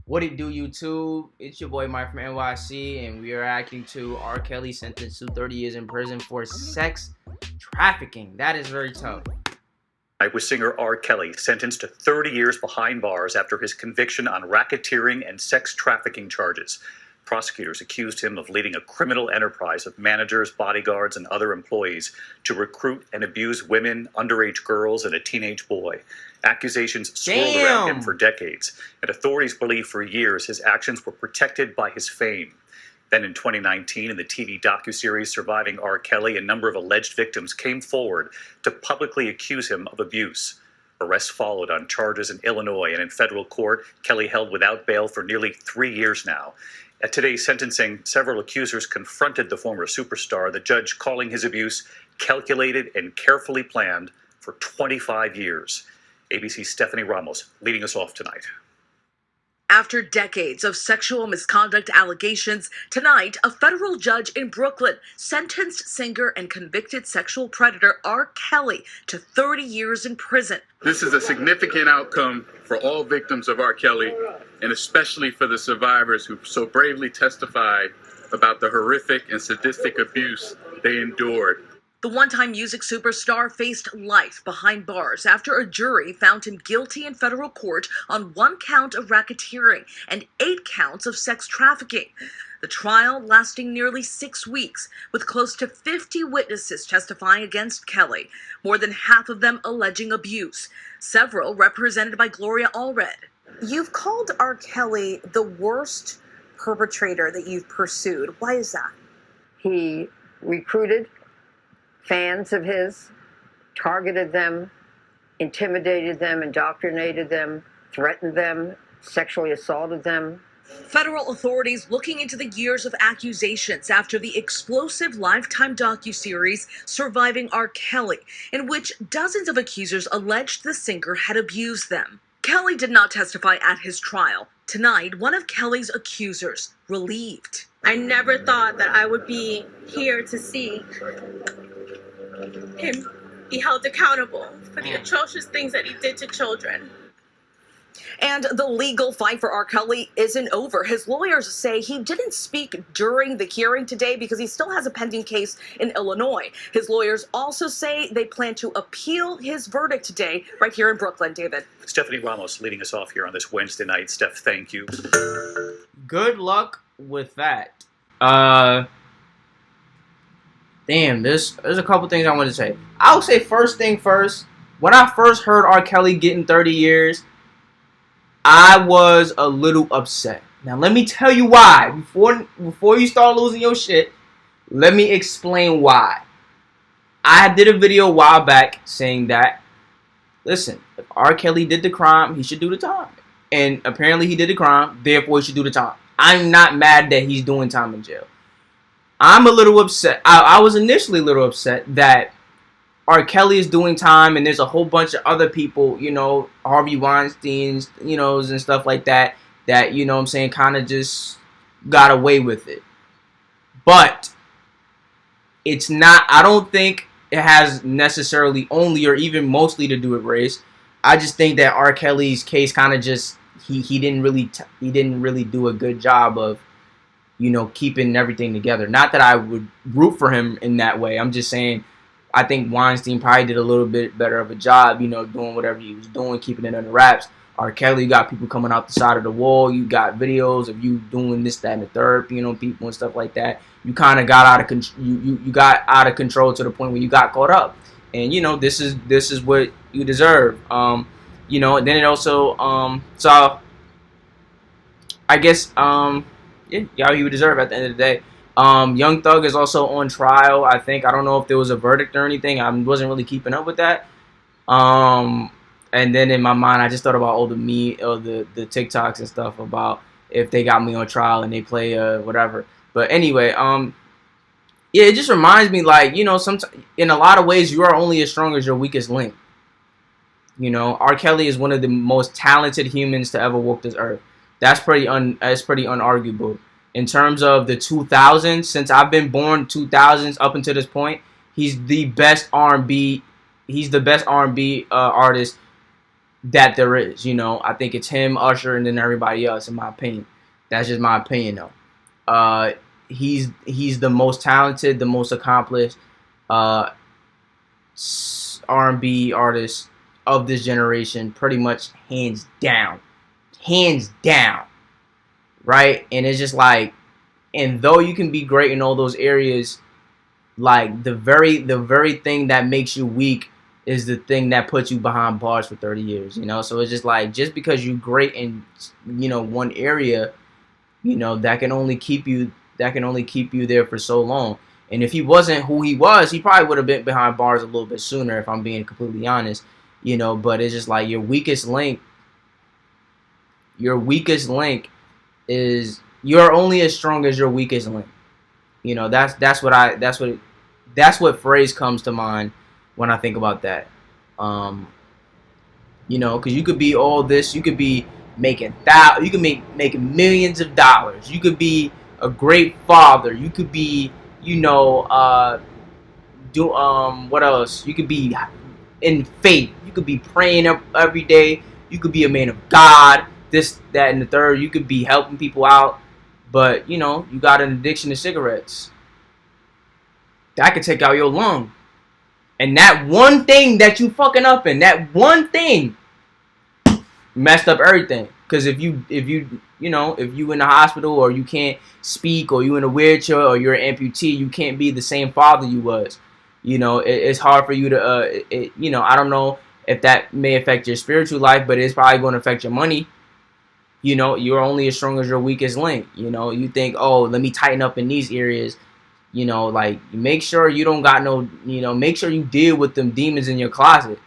What it do, YouTube? It's your boy Mike from NYC, and we are acting to R. Kelly sentenced to 30 years in prison for sex trafficking. That is very tough. Was singer R. Kelly sentenced to 30 years behind bars after his conviction on racketeering and sex trafficking charges. Prosecutors accused him of leading a criminal enterprise of managers, bodyguards, and other employees to recruit and abuse women, underage girls, and a teenage boy. Accusations swirled around him for decades, and authorities believe for years his actions were protected by his fame. Then in 2019, in the TV docuseries Surviving R. Kelly, a number of alleged victims came forward to publicly accuse him of abuse. Arrests followed on charges in Illinois, and in federal court, Kelly held without bail for nearly 3 years now. At today's sentencing, several accusers confronted the former superstar, the judge calling his abuse calculated and carefully planned for 25 years. ABC's Stephanie Ramos leading us off tonight. After decades of sexual misconduct allegations, tonight, a federal judge in Brooklyn sentenced singer and convicted sexual predator R. Kelly to 30 years in prison. This is a significant outcome for all victims of R. Kelly, and especially for the survivors who so bravely testified about the horrific and sadistic abuse they endured. The one-time music superstar faced life behind bars after a jury found him guilty in federal court on 1 count of racketeering and 8 counts of sex trafficking. The trial lasting nearly 6 weeks, with close to 50 witnesses testifying against Kelly, more than half of them alleging abuse, several represented by Gloria Allred. You've called R. Kelly the worst perpetrator that you've pursued. Why is that? He recruited fans of his, targeted them, intimidated them, indoctrinated them, threatened them, sexually assaulted them. Federal authorities looking into the years of accusations after the explosive Lifetime docuseries Surviving R. Kelly, in which dozens of accusers alleged the singer had abused them. Kelly did not testify at his trial. Tonight, one of Kelly's accusers relieved. I never thought that I would be here to see him be held accountable for the atrocious things that he did to children. And the legal fight for R. Kelly isn't over. His lawyers say he didn't speak during the hearing today because he still has a pending case in Illinois. His lawyers also say they plan to appeal his verdict today right here in Brooklyn. David. Stephanie Ramos leading us off here on this Wednesday night. Steph, thank you. Good luck with that. Damn, there's a couple things I want to say. I'll say first thing first. When I first heard R. Kelly getting 30 years, I was a little upset. Now let me tell you why. Before you start losing your shit, let me explain why. I did a video a while back saying that, listen, if R. Kelly did the crime, he should do the time. And apparently he did the crime, therefore he should do the time. I'm not mad that he's doing time in jail. I'm a little upset. I was initially a little upset that R. Kelly is doing time and there's a whole bunch of other people, you know, Harvey Weinstein's, you know, and stuff like that, you know what I'm saying, kind of just got away with it. But it's not, I don't think it has necessarily only or even mostly to do with race. I just think that R. Kelly's case kind of just, he didn't really do a good job of, you know, keeping everything together. Not that I would root for him in that way. I'm just saying I think Weinstein probably did a little bit better of a job, you know, doing whatever he was doing, keeping it under wraps. R. Kelly, you got people coming out the side of the wall. You got videos of you doing this, that, and the third, you know, people and stuff like that. You kind of got out of you got out of control to the point where you got caught up. And, you know, this is what you deserve. You know, and then it also, so I guess, yeah, you would deserve at the end of the day. Young Thug is also on trial, I think. I don't know if there was a verdict or anything. I wasn't really keeping up with that. And then in my mind, I just thought about all the TikToks and stuff about if they got me on trial and they play whatever. But anyway, yeah, it just reminds me, like, you know, sometimes in a lot of ways you are only as strong as your weakest link. You know, R. Kelly is one of the most talented humans to ever walk this earth. That's pretty unarguable. In terms of the 2000s, since I've been born 2000s up until this point, he's the best R&B. He's the best R&B artist that there is. You know, I think it's him, Usher, and then everybody else. In my opinion, that's just my opinion, though. He's the most talented, the most accomplished R&B artist of this generation, pretty much hands down, right? And it's just like, and though you can be great in all those areas, like the very thing that makes you weak is the thing that puts you behind bars for 30 years, you know? So it's just like, just because you're great in, you know, one area, you know, that can only keep you there for so long. And if he wasn't who he was, he probably would have been behind bars a little bit sooner, if I'm being completely honest, you know. But it's just like your weakest link is, you're only as strong as your weakest link. You know, that's what phrase comes to mind when I think about that. You know, because you could be all this, you could be making making millions of dollars, you could be a great father, you could be, you know, what else? You could be in faith, you could be praying up every day, you could be a man of God, this, that, and the third. You could be helping people out, but you know, you got an addiction to cigarettes. That could take out your lung. And that one thing that you fucking up in, that one thing messed up everything. Because if you in the hospital, or you can't speak, or you in a wheelchair, or you're an amputee, you can't be the same father you was. You know, it's hard for you to, you know, I don't know if that may affect your spiritual life, but it's probably going to affect your money. You know, you're only as strong as your weakest link. You know, you think, oh, let me tighten up in these areas. You know, like, make sure you don't got no, you know, make sure you deal with them demons in your closet.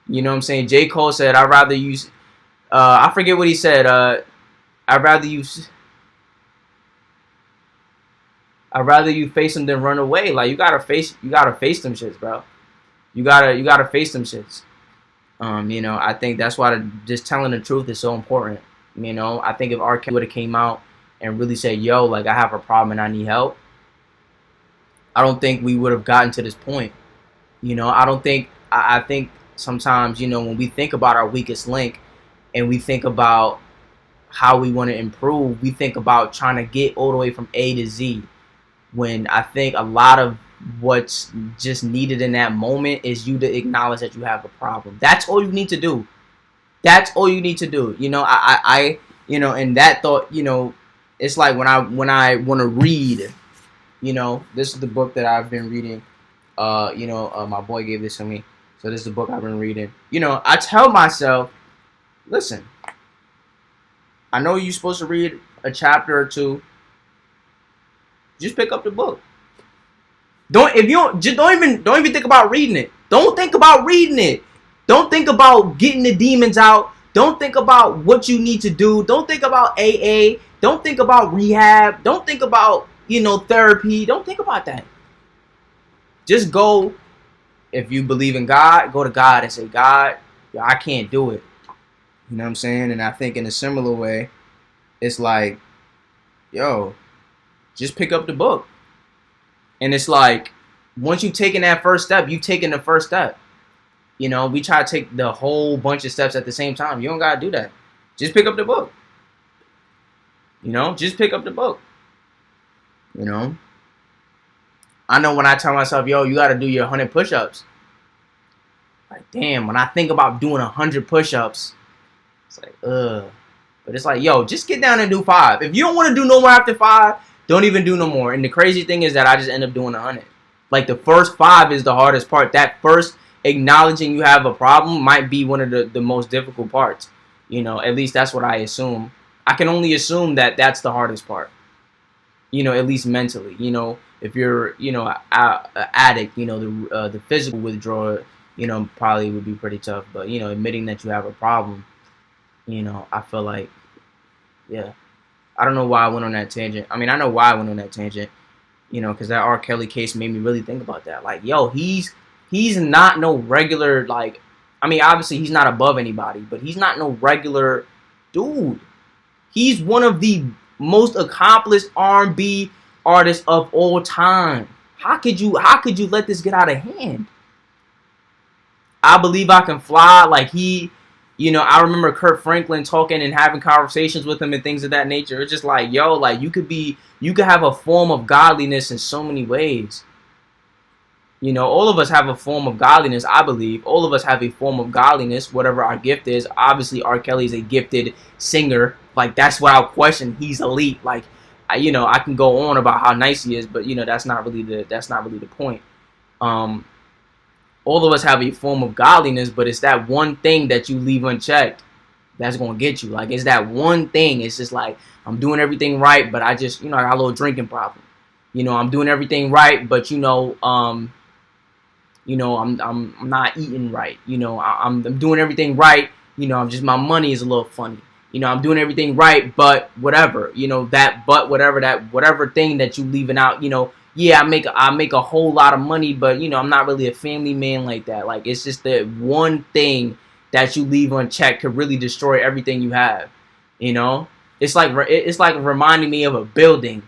You know what I'm saying? J. Cole said, I'd rather use, I forget what he said. I'd rather you face them than run away. Like, you gotta face them shits, bro. You gotta face them shits. You know, I think that's why just telling the truth is so important. You know, I think if R. Kelly would have came out and really said, yo, like, I have a problem and I need help, I don't think we would have gotten to this point. You know, I think sometimes, you know, when we think about our weakest link and we think about how we want to improve, we think about trying to get all the way from A to Z. When I think a lot of what's just needed in that moment is you to acknowledge that you have a problem. That's all you need to do. That's all you need to do. You know, I you know, and that thought, you know, it's like when I want to read, you know, this is the book that I've been reading. You know, my boy gave this to me. So this is the book I've been reading. You know, I tell myself, listen, I know you're supposed to read a chapter or two. Just pick up the book. Don't even think about reading it. Don't think about reading it. Don't think about getting the demons out. Don't think about what you need to do. Don't think about AA. Don't think about rehab. Don't think about, you know, therapy. Don't think about that. Just go. If you believe in God, go to God and say, God, I can't do it. You know what I'm saying? And I think in a similar way, it's like, yo, just pick up the book. And it's like, once you've taken that first step, you've taken the first step. You know, we try to take the whole bunch of steps at the same time. You don't got to do that. Just pick up the book. You know, just pick up the book. You know, I know when I tell myself, yo, you got to do your 100 push-ups. Like, damn, when I think about doing 100 push-ups, it's like, ugh. But it's like, yo, just get down and do 5. If you don't want to do no more after 5, don't even do no more. And the crazy thing is that I just end up doing 100. Like, the first 5 is the hardest part. That first acknowledging you have a problem might be one of the most difficult parts. You know, at least that's what I assume. I can only assume that that's the hardest part. You know, at least mentally. You know, if you're, you know, an addict, you know, the physical withdrawal, you know, probably would be pretty tough. But, you know, admitting that you have a problem, you know, I feel like, yeah. I don't know why I went on that tangent. I mean, I know why I went on that tangent, you know, because that R. Kelly case made me really think about that. Like, yo, he's not no regular, like, I mean, obviously he's not above anybody, but he's not no regular dude. He's one of the most accomplished R&B artists of all time. How could you let this get out of hand? I Believe I Can Fly, like, he You know, I remember Kurt Franklin talking and having conversations with him and things of that nature. It's just like, yo, like you could have a form of godliness in so many ways. You know, all of us have a form of godliness, I believe. All of us have a form of godliness, whatever our gift is. Obviously, R. Kelly is a gifted singer. Like, that's without question. He's elite. Like, you know, I can go on about how nice he is, but, you know, that's not really the point. All of us have a form of godliness, but it's that one thing that you leave unchecked that's going to get you. Like, it's that one thing. It's just like, I'm doing everything right, but I just, you know, I got a little drinking problem. You know, I'm doing everything right, but, you know, I'm not eating right. You know, I'm doing everything right. You know, my money is a little funny. You know, I'm doing everything right, but whatever. You know, whatever thing that you leaving out. You know, yeah, I make a whole lot of money, but you know, I'm not really a family man like that. Like, it's just that one thing that you leave unchecked could really destroy everything you have. You know, it's like reminding me of a building.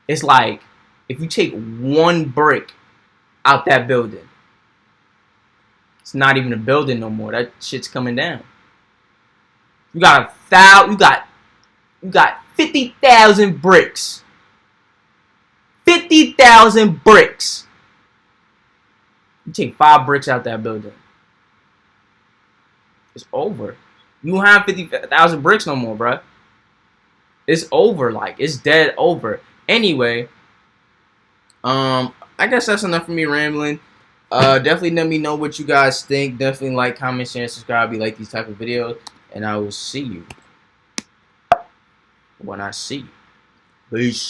It's like if you take one brick out that building, it's not even a building no more. That shit's coming down. You got 50,000 bricks. 50,000 bricks. You take 5 bricks out that building, it's over. You don't have 50,000 bricks no more, bruh. It's over. Like, it's dead over. Anyway, I guess that's enough for me rambling. Definitely let me know what you guys think. Definitely like, comment, share, and subscribe if you like these type of videos. And I will see you when I see you. Peace.